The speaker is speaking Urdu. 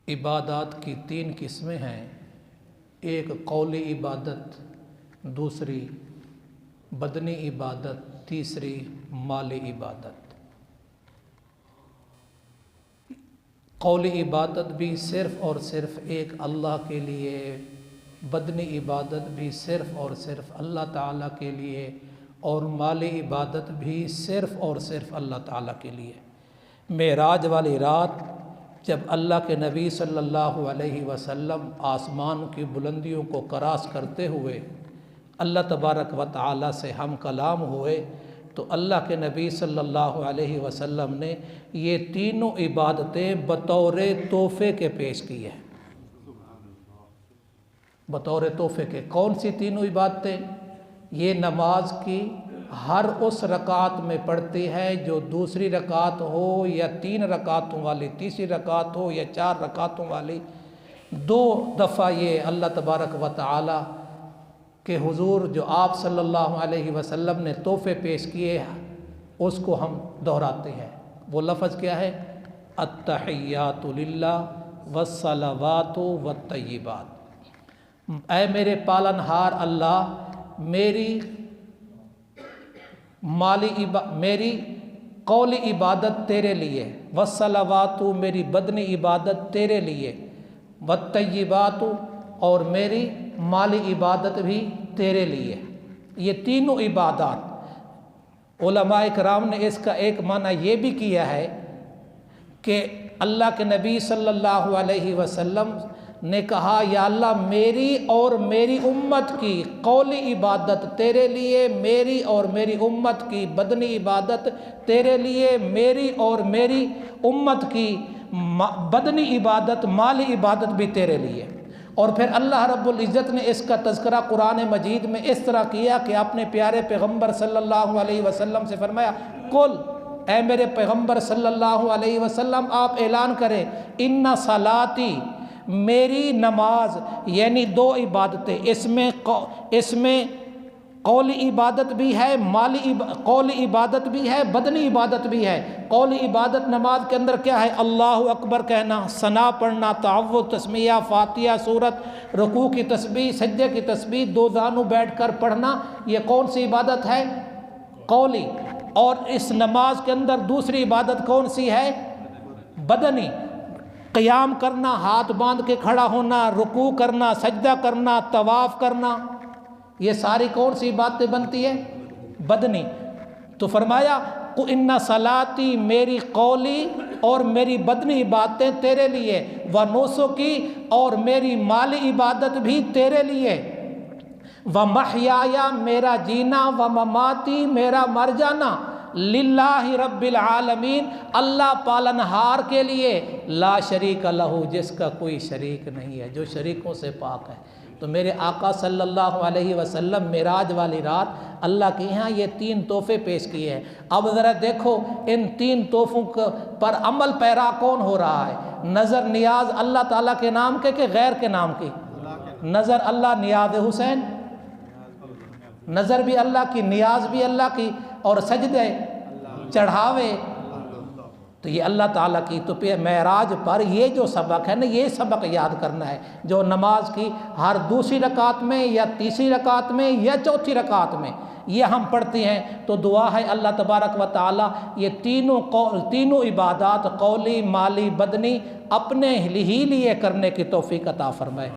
عبادات کی تین قسمیں ہیں، ایک قولی عبادت، دوسری بدنی عبادت، تیسری مالی عبادت۔ قولی عبادت بھی صرف اور صرف ایک اللہ کے لیے، بدنی عبادت بھی صرف اور صرف اللہ تعالیٰ کے لیے، اور مالی عبادت بھی صرف اور صرف اللہ تعالیٰ کے لیے۔ معراج والی رات جب اللہ کے نبی صلی اللہ علیہ وسلم آسمان کی بلندیوں کو کراس کرتے ہوئے اللہ تبارک و تعالیٰ سے ہم کلام ہوئے، تو اللہ کے نبی صلی اللہ علیہ وسلم نے یہ تینوں عبادتیں بطور تحفے کے پیش کی ہیں۔ بطور تحفے کے کون سی تینوں عبادتیں؟ یہ نماز کی ہر اس رکعت میں پڑھتی ہے جو دوسری رکعت ہو یا 3 رکعتوں والی، تیسری رکعت ہو یا 4 رکعتوں والی، 2 دفعہ یہ اللہ تبارک و تعالی کہ حضور جو آپ صلی اللہ علیہ وسلم نے تحفے پیش کیے اس کو ہم دہراتے ہیں۔ وہ لفظ کیا ہے؟ التحیات للہ والصلوات والطیبات۔ اے میرے پالنہار اللہ، میری قولی عبادت تیرے لیے، والصلوات میری بدنی عبادت تیرے لیے، والطیبات اور میری مالی عبادت بھی تیرے لیے۔ یہ تینوں عبادات علماء کرام نے اس کا ایک معنی یہ بھی کیا ہے کہ اللہ کے نبی صلی اللہ علیہ وسلم نے کہا یا اللہ میری اور میری امت کی قولی عبادت تیرے لیے، میری اور میری امت کی بدنی عبادت تیرے لیے، میری اور میری امت کی بدنی عبادت مالی عبادت بھی تیرے لیے۔ اور پھر اللہ رب العزت نے اس کا تذکرہ قرآن مجید میں اس طرح کیا کہ اپنے پیارے پیغمبر صلی اللہ علیہ وسلم سے فرمایا قل، اے میرے پیغمبر صلی اللہ علیہ وسلم آپ اعلان کریں، ان صلاتی میری نماز، یعنی 2 عبادتیں، اس میں قولی عبادت بھی ہے، قولی عبادت بھی ہے، بدنی عبادت بھی ہے۔ قولی عبادت نماز کے اندر کیا ہے؟ اللہ اکبر کہنا، ثنا پڑھنا، تعوذ، تسمیہ، فاتحہ سورت، رکوع کی تسبیح، سجدے کی تسبیح، 2 زانو بیٹھ کر پڑھنا، یہ کون سی عبادت ہے؟ قولی۔ اور اس نماز کے اندر دوسری عبادت کون سی ہے؟ بدنی۔ قیام کرنا، ہاتھ باندھ کے کھڑا ہونا، رکوع کرنا، سجدہ کرنا، طواف کرنا، یہ ساری کون سی باتیں بنتی ہے؟ بدنی۔ تو فرمایا ان صلاتی میری قولی اور میری بدنی عبادتیں تیرے لیے، ونسکی اور میری مالی عبادت بھی تیرے لیے، ومحیایا میرا جینا، ومماتی میرا مر جانا، للہ رب العالمین اللہ پالنہار کے لیے، لا شریک لہ جس کا کوئی شریک نہیں ہے، جو شریکوں سے پاک ہے۔ تو میرے آقا صلی اللہ علیہ وسلم معراج والی رات اللہ کے یہاں یہ 3 تحفے پیش کیے ہیں۔ اب ذرا دیکھو ان 3 تحفوں پر عمل پیرا کون ہو رہا ہے؟ نظر نیاز اللہ تعالیٰ کے نام کے کہ غیر کے نام کی؟ نظر اللہ، نیاز حسین، نظر بھی اللہ کی، نیاز بھی اللہ کی، اور سجدے چڑھاوے تو یہ اللہ تعالیٰ کی۔ تو معراج پر یہ جو سبق ہے نا، یہ سبق یاد کرنا ہے جو نماز کی ہر دوسری رکعت میں یا تیسری رکعت میں یا چوتھی رکعت میں یہ ہم پڑھتے ہیں۔ تو دعا ہے اللہ تبارک و تعالیٰ یہ تینوں عبادات قولی، مالی، بدنی اپنے ہی لیے کرنے کی توفیق عطا فرمائے۔